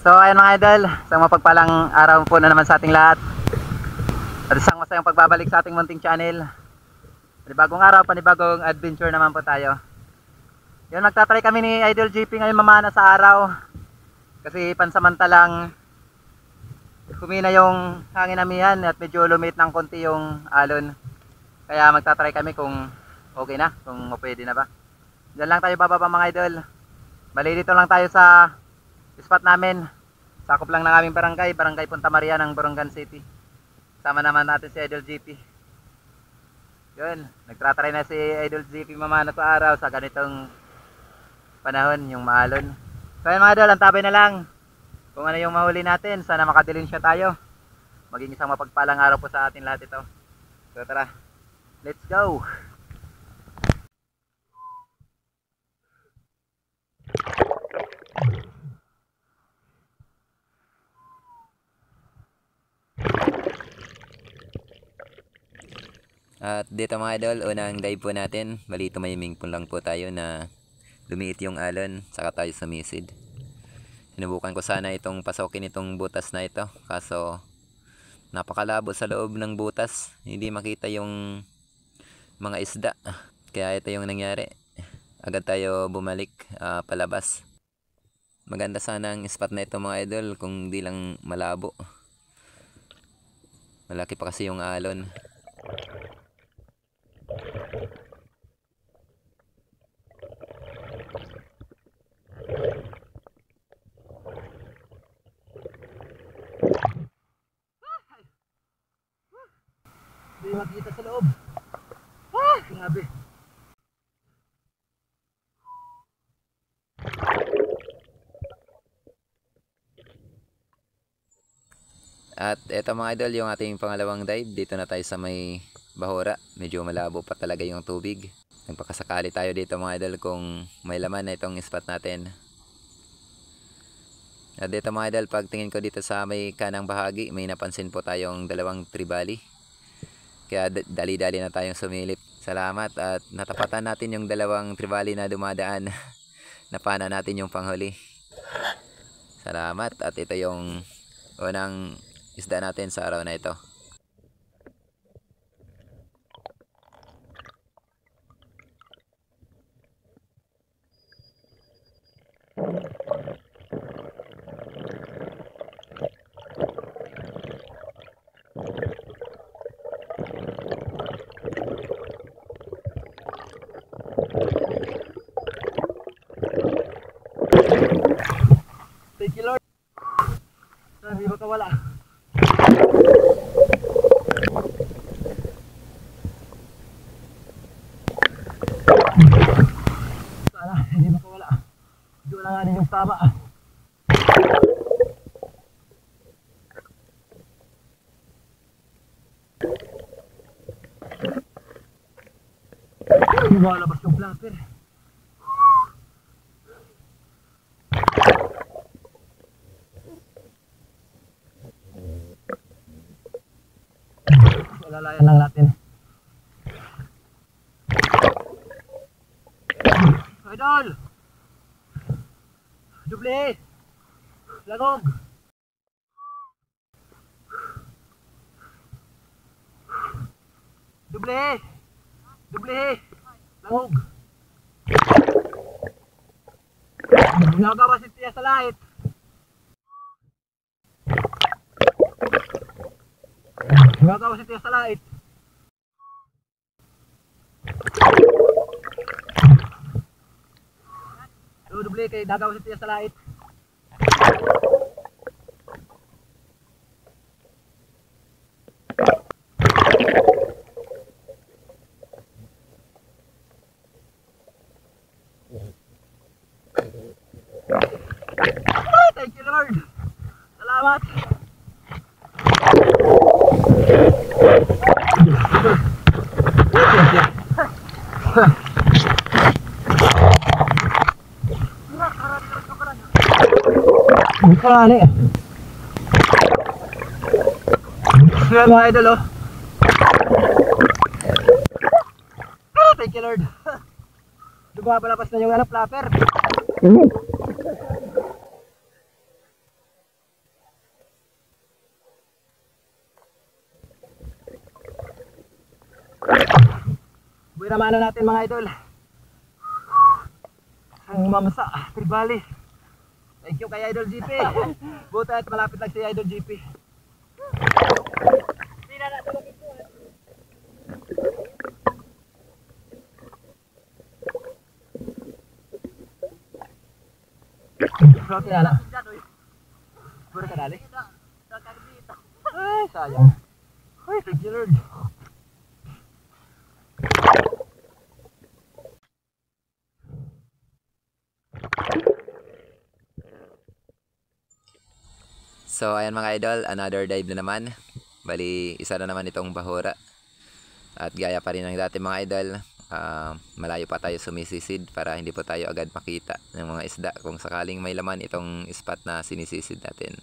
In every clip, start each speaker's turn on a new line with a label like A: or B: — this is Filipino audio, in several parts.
A: So ayun mga idol, isang mapagpalang araw po na naman sa ating lahat. At isang masayang pagbabalik sa ating munting channel. Panibagong araw, panibagong adventure naman po tayo. Yun, nagtatry kami ni Idol GP ngayon mamana sa araw. Kasi pansamantalang kumina yung hangin amihan at medyo lumit ng konti yung alon. Kaya magtatry kami kung okay na, kung pwede na ba. Diyan lang tayo bababa mga idol. Bali dito lang tayo sa spot namin. Sakop lang ng aming barangay, Barangay Punta Maria ng Borongan City. Sama naman natin si Idol GP. Yun, nagtatry na si Idol GP mamana sa araw sa ganitong panahon, yung maalon. So yun mga idol, antabay na lang kung ano yung mahuli natin. Sana makadilin siya tayo. Maging isang mapagpalang araw po sa atin lahat ito. So tara, let's go!
B: At dito mga idol, unang dive po natin. Bali tumayiming po lang po tayo na lumiit yung alon, saka tayo sumisid. Sinubukan ko sana itong pasokin itong butas na ito, kaso napakalabo sa loob ng butas, hindi makita yung mga isda. Kaya ito yung nangyari, agad tayo bumalik palabas. Maganda sana ang spot na ito mga idol kung di lang malabo. Malaki pa kasi yung alon.
A: Hindi makita sa loob. Grabe.
B: At eto mga idol, yung ating pangalawang dive. Dito na tayo sa may bahura. Medyo malabo pa talaga yung tubig. Nagpakasakali tayo dito mga idol kung may laman na itong spot natin. At dito mga idol, pag tingin ko dito sa may kanang bahagi, may napansin po tayong dalawang tribali. Kaya dali-dali na tayong sumilip. Salamat at natapatan natin yung dalawang tribali na dumadaan. Napana natin yung panghuli. Salamat at ito yung unang isda natin sa araw na ito.
A: Thank you Lord. Sana hindi makawala. Sana hindi makawala. Doon lang natin yung tama. Hindi malabas yung flapper. Lalayan lang natin. Idol! Duble! Lagog! Duble! Duble! Lagog! Nagawa si Tia sa light. Nagawa si Tia sa light. Duble kay nagawa si Tia sa light. Thank you Lord. Salamat. Karani. Yan mga idol oh. Thank you Lord. Lumabalapas na yung flapper. Buhay naman natin mga idol. Ang mamasa, Tribali. Thank you kay Idol GP. Buti at malapit lang si Idol GP. So, tinala. Puro ka dali? Ay, sayang. Ay, thank you Lord.
B: So ayan mga idol, another dive na naman. Bali, isa na naman itong bahura. At gaya pa rin ng dati mga idol, malayo pa tayo sumisisid para hindi po tayo agad makita ng mga isda kung sakaling may laman itong spot na sinisisid natin.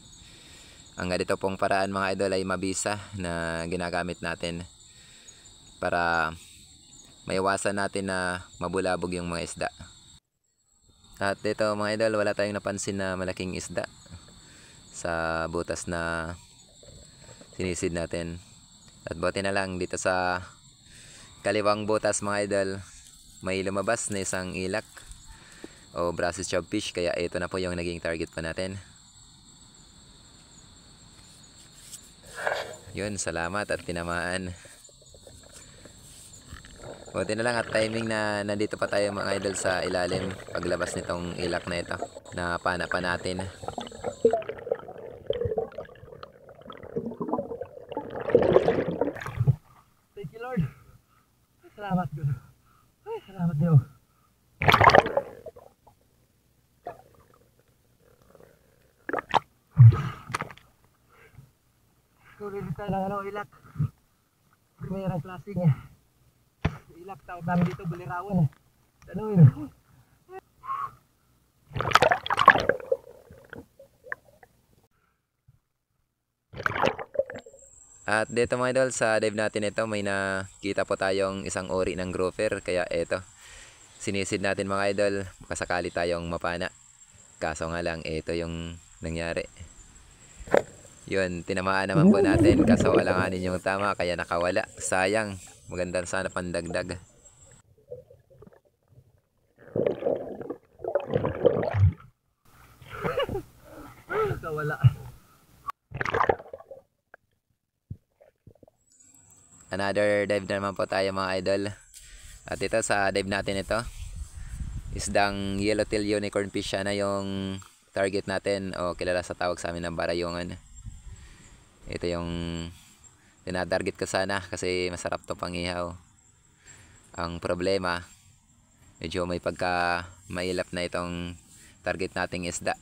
B: Ang ganito pong paraan mga idol ay mabisa na ginagamit natin para maiwasan natin na mabulabog yung mga isda. At dito mga idol, wala tayong napansin na malaking isda sa butas na sinisid natin. At buti na lang dito sa kaliwang butas mga idol, may lumabas na isang ilak o Brazos chubfish, kaya ito na po yung naging target pa natin. Yun, salamat at tinamaan. Buti na lang at timing na nandito pa tayo mga idol sa ilalim paglabas nitong ilak na ito, na pana pa natin.
A: Thank you Lord. Salamat God. Ay, salamat Diyos. Sulit tayo ng ilak. Primerang klase niya. Ilak, tawag namin dito bulirawan. Ano yun?
B: At dito mga idol, sa dive natin ito, may nakita po tayong isang ori ng grouper, kaya ito, sinisid natin mga idol, makasakali tayong mapana. Kaso nga lang, ito yung nangyari. Yun, tinamaan naman po natin, kaso alanganin yung tama, kaya nakawala. Sayang, maganda sana pandagdag.
A: Nakawala.
B: Another dive na naman po tayo mga idol. At ito sa dive natin ito, isdang yellowtail unicorn fish, na yung target natin, o kilala sa tawag sa amin ng barayungan. Ito yung tinatarget ko sana kasi masarap to pangihaw. Ang problema, medyo may pagka mailap na itong target nating isda.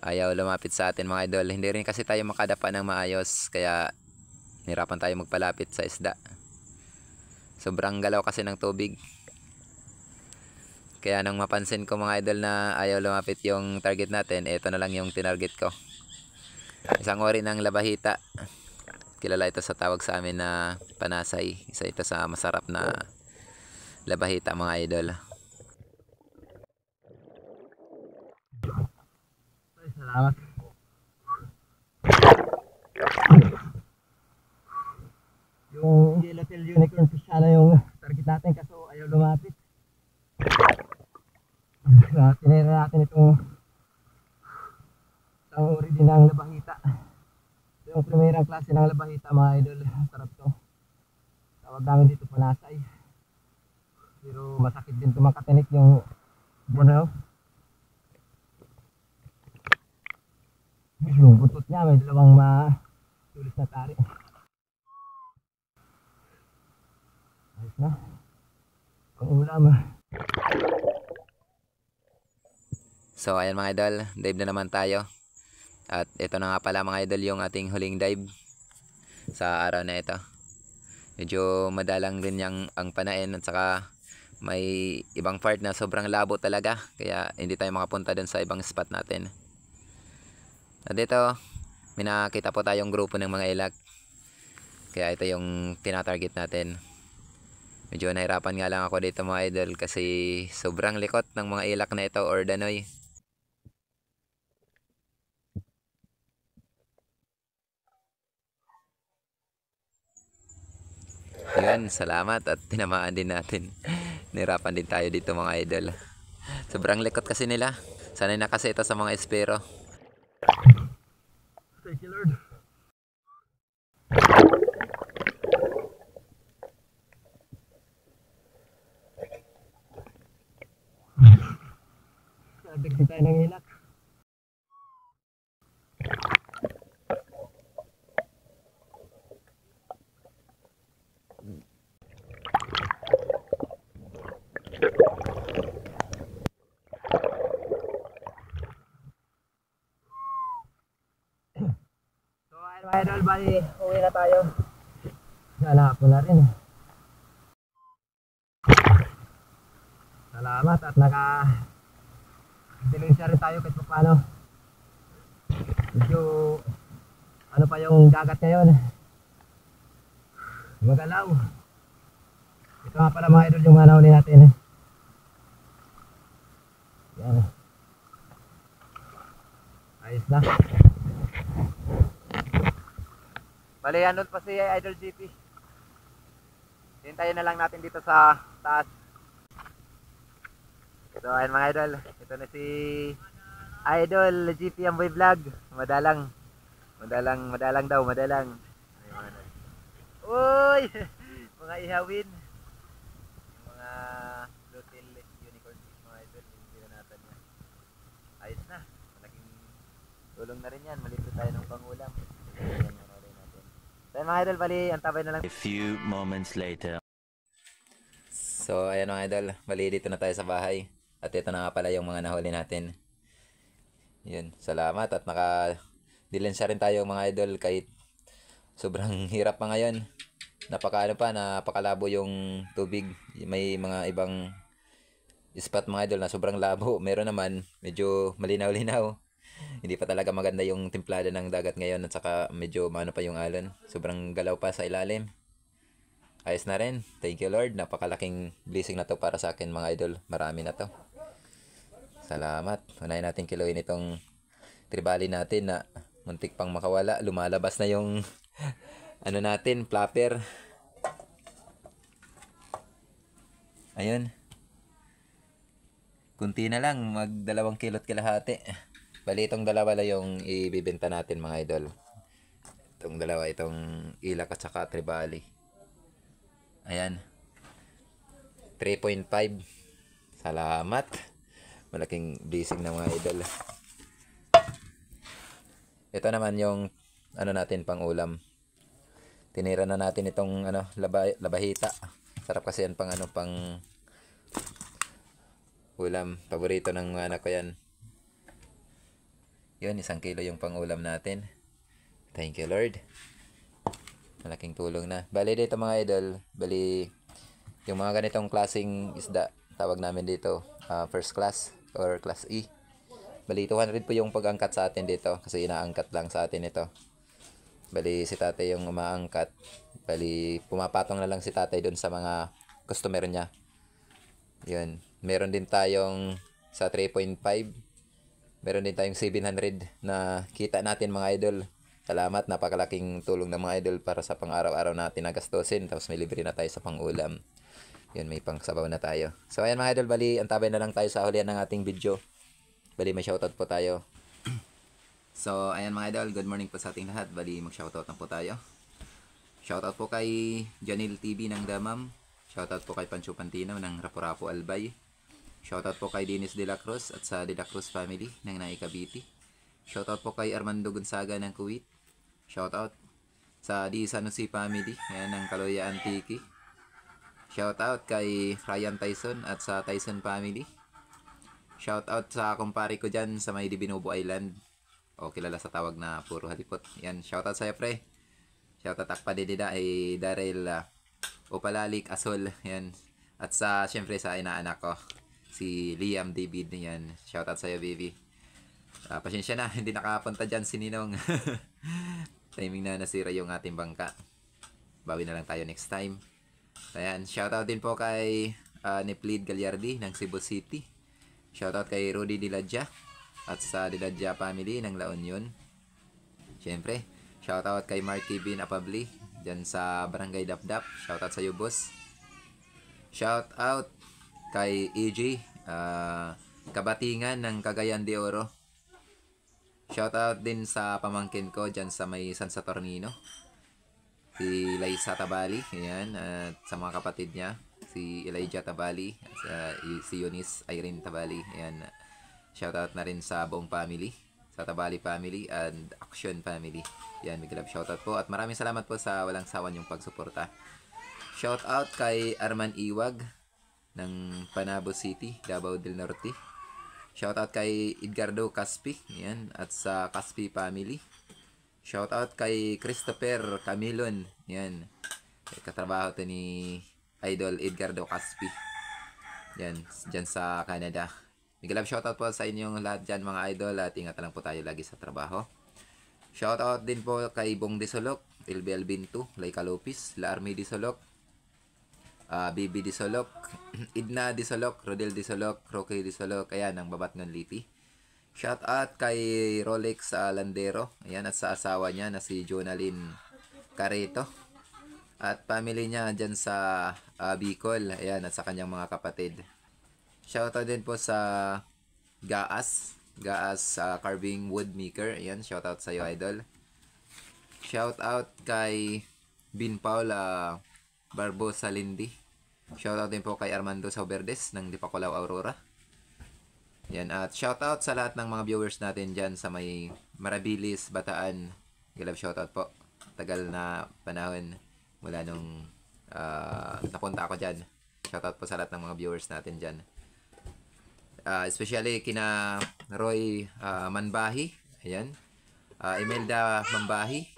B: Ayaw lumapit sa atin mga idol. Hindi rin kasi tayo makadapa ng maayos, kaya nirapan tayo magpalapit sa isda. Sobrang galaw kasi ng tubig. Kaya nang mapansin ko mga idol na ayaw lumapit yung target natin, ito na lang yung tinarget ko. Isang ori ng labahita. Kilala ito sa tawag sa amin na panasay. Isa ito sa masarap na labahita mga idol.
A: Ay, salamat. Yung yellowtail unicorn fish na yung target natin, kaso ayaw lumapit. Tinira natin itong isang uri din ng labahita. Ito yung primerang klase ng labahita mga idol. Sarap to. Tawag namin dito panasay. Pero masakit din tumakatinik yung bunaw. Yung butot niya may dalawang matulis na tari. Ayos na. Ang ulam.
B: So ayan mga idol, dive na naman tayo. At ito na nga pala mga idol yung ating huling dive sa araw na ito. Medyo madalang din ang panain, at saka may ibang part na sobrang labo talaga, kaya hindi tayo makapunta dun sa ibang spot natin. At dito, may nakita po tayong grupo ng mga ilak, kaya ito yung tinatarget natin. Medyo nahirapan nga lang ako dito mga idol kasi sobrang likot ng mga ilak na ito or danoy. Yun, salamat at tinamaan din natin. Nirapan din tayo dito mga idol. Sobrang likot kasi nila. Sanay na kasi ito sa mga espero.
A: Thank you, Lord. Adiksi tayo ng hilak. So ayun mga idol, bali uwi na tayo. Nalaka po na rin. Salamat at naka-delinsya rin tayo kahit paano. Medyo ano pa yung dagat ngayon. Magalaw. Ito nga pala mga idol yung mga nahuli natin. Yan. Ayos na. Bali, andun pa si Idol GP. Hintayin na lang natin dito sa taas. So ayun mga idol, ito na si Idol GP Amboy Vlog. Madalang daw. Uy! Mga ihawin. Mga Lutil Unicorn Fish mga idol, hindi na natin yan. Ayos na. Malaking tulong na rin yan. Malibre tayo ng pangulam. So mga idol, bali, antabay na lang.
C: A few moments later.
B: So ayan mga idol, bali dito na tayo sa bahay. At ito na nga pala yung mga nahuli natin. Yun, salamat at naka-dilensya rin tayo mga idol kahit sobrang hirap pa ngayon. Napakalabo yung tubig. May mga ibang spot mga idol na sobrang labo. Meron naman medyo malinaw-linaw. Hindi pa talaga maganda yung templada ng dagat ngayon at saka medyo mano pa yung alon. Sobrang galaw pa sa ilalim. Ayos na rin. Thank you Lord. Napakalaking blessing na to para sa akin mga idol. Marami na to. Salamat. Unahin natin kiluin itong tribali natin na muntik pang makawala. Lumalabas na yung ano natin, flapper. Ayun. Kunti na lang, mag 2 kilot kalahati. Bali itong dalawa lang yung ibibenta natin mga idol. Itong dalawa, itong ilak at saka tribali. Ayan. 3.5. Salamat. Malaking blessing na mga idol. Ito naman yung ano natin pang ulam. Tinira na natin itong ano labahita. Sarap kasi yan pang ano pang ulam. Paborito ng mga anak ko yan. Yun, 1 kilo yung pang ulam natin. Thank you Lord. Malaking tulong na. Bali dito mga idol, bali yung mga ganitong klaseng isda, tawag namin dito first class or class E. Bali 200 po yung pag-angkat sa atin dito kasi inaangkat lang sa atin ito. Bali si tatay yung umaangkat. Bali pumapatong na lang si tatay doon sa mga customer niya. Yun. Meron din tayong sa 3.5. Meron din tayong 700 na kita natin mga idol. Salamat, napakalaking tulong ng mga idol para sa pang-araw-araw natin na gastusin. Tapos may libre na tayo sa pang-ulam. Yun, may pang-sabaw na tayo. So ayan mga idol, bali, antabay na lang tayo sa hulihan ng ating video. Bali, may shoutout po tayo. So ayan mga idol, good morning po sa ating lahat. Bali, mag-shoutout na po tayo. Shoutout po kay Janil TV ng Damam. Shoutout po kay Pancho Pantino ng Rapu-Rapu Albay. Shoutout po kay Dennis De La Cruz at sa De La Cruz family ng Naikabiti. Shoutout po kay Armando Gonzaga ng Kuwait. Shoutout sa Di Sanusi family ng Kaloya Antique. Shoutout kay Ryan Tyson at sa Tyson family. Shoutout sa kumpare ko dyan sa may Dibinubo Island. O kilala sa tawag na Puro Halipot. Yan, shoutout sa'yo pre. Shoutout akpa didida ay Daryl Opalalik Asol. Yan. At sa syempre sa inaanak ko si Liam David. Yan. Shoutout sa'yo baby. Pasensya na, hindi nakapunta dyan si Ninong. Timing na nasira yung ating bangka. Bawi na lang tayo next time. Ayan, shoutout din po kay Neplid Gagliardi ng Cebu City. Shoutout kay Rudy Diladja at sa Diladja family ng La Union. Siyempre, shoutout kay Mark Kevin Apabli dyan sa Barangay Dapdap. Shoutout sa iyo, boss. Shoutout kay EJ, Kabatingan ng Cagayan de Oro. Shoutout din sa pamangkin ko dyan sa may San Saturnino, si Liza Tabali, ayan, at sa mga kapatid niya, si Elijah Tabali, si Eunice Irene Tabali, ayan. Shoutout na rin sa buong family, sa Tabali family and Action family. Yan, big love shoutout po at maraming salamat po sa walang sawa niyong pagsuporta. Shoutout kay Arman Iwag ng Panabo City, Davao del Norte. Shoutout kay Edgardo Caspi, yan, at sa Caspi family. Shoutout kay Christopher Camilon, yan. Katrabaho to ni Idol Edgardo Caspi. Yan, dyan sa Canada. Big love shoutout po sa inyong lahat dyan mga idol at ingat lang po tayo lagi sa trabaho. Shoutout din po kay Bong Disolok, LBL Bintu, Laika Lopez, La Army Disolok, Bibi Disolok, Idna Disolok, Rodel Disolok, Roque Disolok, ayan, ang Babatngan Liti. Shoutout kay Rolex Landero, ayan, at sa asawa niya na si Jonalyn Careto. At family niya dyan sa Bicol, ayan, at sa kanyang mga kapatid. Shoutout din po sa Gaas Carving Wood Maker, ayan, shoutout sa iyo idol. Shoutout kay Bin Paul Barbosa Lindi. Shoutout din po kay Armando Sauberdes ng Dipakulaw Aurora. Yan, at shoutout sa lahat ng mga viewers natin dyan sa may Marabilis, Bataan. Galab shoutout po. Tagal na panahon mula nung napunta ako dyan. Shoutout po sa lahat ng mga viewers natin dyan. Especially kina Roy Manbahi. Ayan. Imelda Mambahi.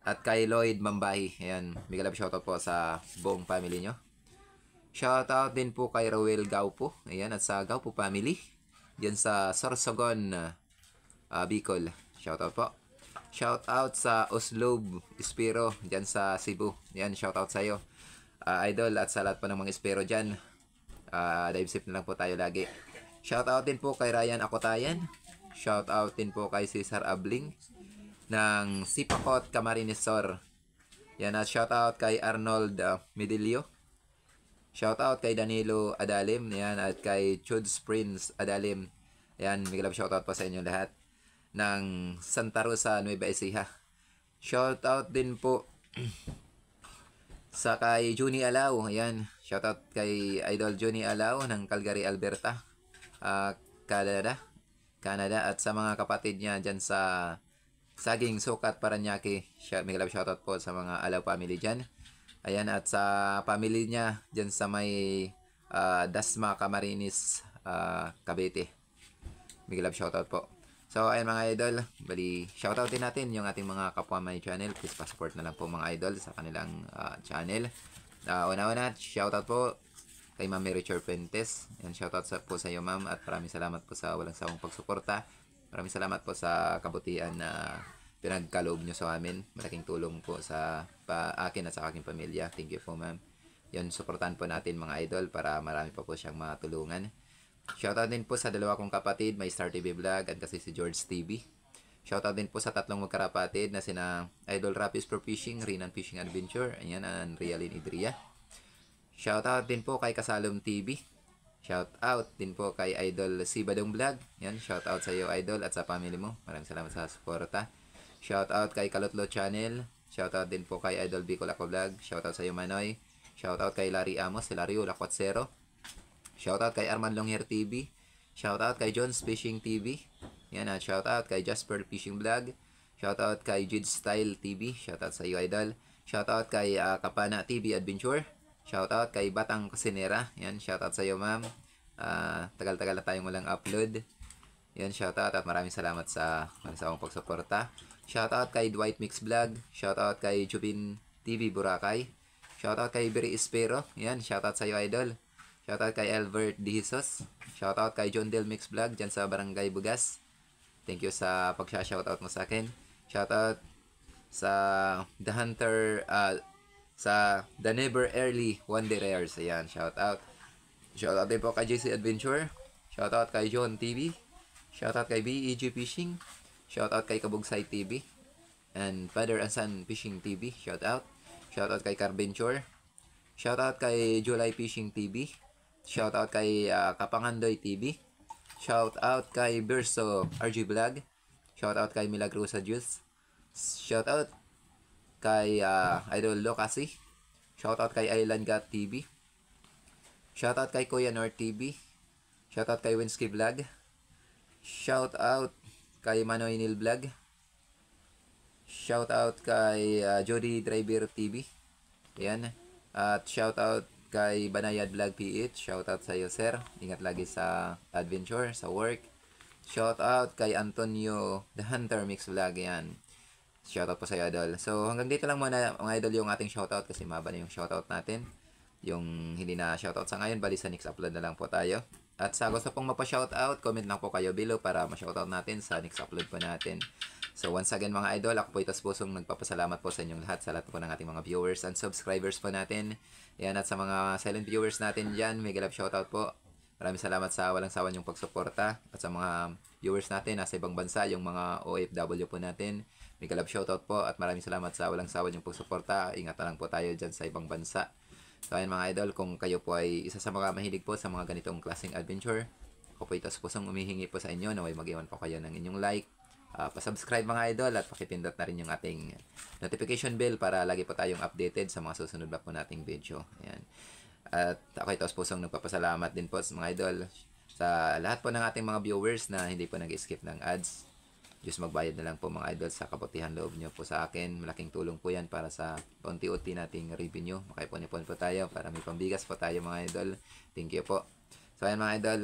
B: At kay Lloyd Mambahi. Ayan. Big love shoutout po sa buong family nyo. Shoutout din po kay Rowel Gaupo. Ayan. At sa Gaupo family. Diyan sa Sorsogon, Bicol. Shoutout po. Shoutout sa Oslob Espero. Diyan sa Cebu. Ayan. Shoutout sa iyo, idol. At sa lahat po ng mga Espero dyan. Dive safe na lang po tayo lagi. Shoutout din po kay Ryan Akotayan. Shoutout din po kay Cesar Abling ng Sipakot Camarinesor. Yan, at shoutout kay Arnold Medilio. Shoutout kay Danilo Adalim. Yan, at kay Chuds Prince Adalim. Yan, may love shoutout po sa inyo lahat ng Santa Rosa, Nueva Ecija. Shoutout din po sa kay Juni Alao. Ayan, shoutout kay Idol Juni Alao ng Calgary, Alberta, Canada, at sa mga kapatid niya dyan sa Saging, Sukat, Paranaque. May love shoutout po sa mga Alao family dyan. Ayan, at sa family niya dyan sa may Dasma, Camarines, Cavite. May love shoutout po. So, ayan mga idol, bali, shoutout din natin yung ating mga kapwa may channel. Please pa-support na lang po mga idol sa kanilang channel. Una-una, shoutout po kay Ma'am Mary Fuentes. Yan, shoutout po sa iyo ma'am at maraming salamat po sa walang sawang pagsuporta. Maraming salamat po sa kabutihan na pinagkaloob nyo sa amin. Malaking tulong po sa akin at sa aking pamilya. Thank you po ma'am. Yan, suportahan po natin mga idol para marami pa po siyang matulungan. Shoutout din po sa dalawa kong kapatid, may Star TV Vlog at kasi si George TV. Shoutout din po sa tatlong magkarapatid na sina Idol Rapis Pro Fishing, Rinan Fishing Adventure, ayan, and Realin Idria. Shoutout din po kay Kasalom TV. Shoutout din po kay Idol Sibadong Vlog. Yan, shoutout sa iyo idol at sa family mo. Maraming salamat sa suporta. Shoutout kay Kalotlo Channel. Shoutout din po kay Idol Bicol Ako Vlog. Shoutout sa iyo Manoy. Shoutout kay Larry Amos, si Larry Ulakwat-Zero. Shoutout kay Arman Longher TV. Shoutout kay John's Fishing TV. Yan, at shoutout kay Jasper Fishing Vlog. Shoutout kay Jude Style TV. Shoutout sa iyo idol. Shoutout kay Kapana TV Adventure. Shoutout kay Batang Kusinera. Yan, shoutout sa iyo ma'am. Tagal-tagal na tayong walang upload. Yan, shoutout at maraming salamat sa akong pagsuporta. Shoutout kay Dwight Mix Vlog. Shoutout kay Jubin TV Boracay. Shoutout kay Beri Espero. Yan, shoutout sa iyo idol. Shoutout kay Albert Dihisos. Shoutout kay John Del Mix Vlog dyan sa Barangay Bugas. Thank you sa pag-shoutout mo sa akin. Shoutout sa The Hunter, sa The Never Early One Day Rares. Ayan, shoutout. Shoutout din po kay JC Adventure. Shoutout kay John TV. Shoutout kay BEG Fishing. Shoutout kay Kabugsay TV. And Father and Son Fishing TV. Shoutout. Shoutout kay Carventure. Shoutout kay July Fishing TV. Shoutout kay Kapangandoy TV. Shoutout kay Berso RG Vlog. Shoutout kay Milagrosa Juice. Shoutout kay Idol Locasi. Shoutout kay Island Gat TV. Shoutout kay Kuya Nor TV. Shoutout kay Winsky Vlog. Shoutout kay Manoy Nil Vlog. Shoutout kay Jody Driver TV. Yan. At shoutout kay Banayad Vlog PH. Shoutout sa iyo, sir. Ingat lagi sa adventure, sa work. Shoutout kay Antonio The Hunter Mix Vlog. Yan. Shoutout po sa iyo, idol. So, hanggang dito lang muna, mga idol, yung ating shoutout kasi maba na yung shoutout natin. Yung hindi na shoutout sa ngayon, bali sa next upload na lang po tayo. At sa gusto pong mapa-shoutout, comment lang po kayo below para ma-shoutout natin sa next upload po natin. So once again mga idol, ako po itas pusong nagpapasalamat po sa inyong lahat, sa lahat po ng ating mga viewers and subscribers po natin. Yan, at sa mga silent viewers natin dyan, mega love shoutout po. Maraming salamat sa walang sawa niyong pagsuporta. At sa mga viewers natin nasa ibang bansa, yung mga OFW po natin, mega love shoutout po. At maraming salamat sa walang sawa niyong pagsuporta. Ingat na lang po tayo dyan sa ibang bansa. So ayun mga idol, kung kayo po ay isa sa mga mahilig po sa mga ganitong klaseng adventure, ako po itas pusong umihingi po sa inyo na may mag-iwan po kayo ng inyong like, pa-subscribe mga idol, at pakipindot na rin yung ating notification bell para lagi po tayong updated sa mga susunod pa po nating video. Ayan. At ako itas pusong nagpapasalamat din po sa mga idol sa lahat po ng ating mga viewers na hindi po nag-skip ng ads. Just magbayad na lang po mga idol sa kabutihan loob nyo po sa akin. Malaking tulong po yan para sa unti-unti nating revenue. Makaipon-ipon po tayo para may pambigas po tayo mga idol. Thank you po. So ayan mga idol,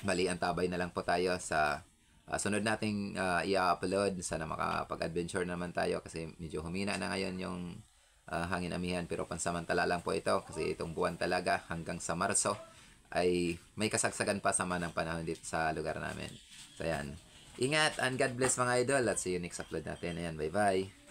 B: mali ang tabay na lang po tayo sa sunod nating i-upload. Sana makapag-adventure naman tayo kasi medyo humina na ngayon yung hangin amihan, pero pansamantala lang po ito kasi itong buwan talaga hanggang sa Marso ay may kasagsagan pa sama ng panahon dito sa lugar namin. So ayan. Ingat and God bless mga idol at see you next upload natin. Ayan, bye bye.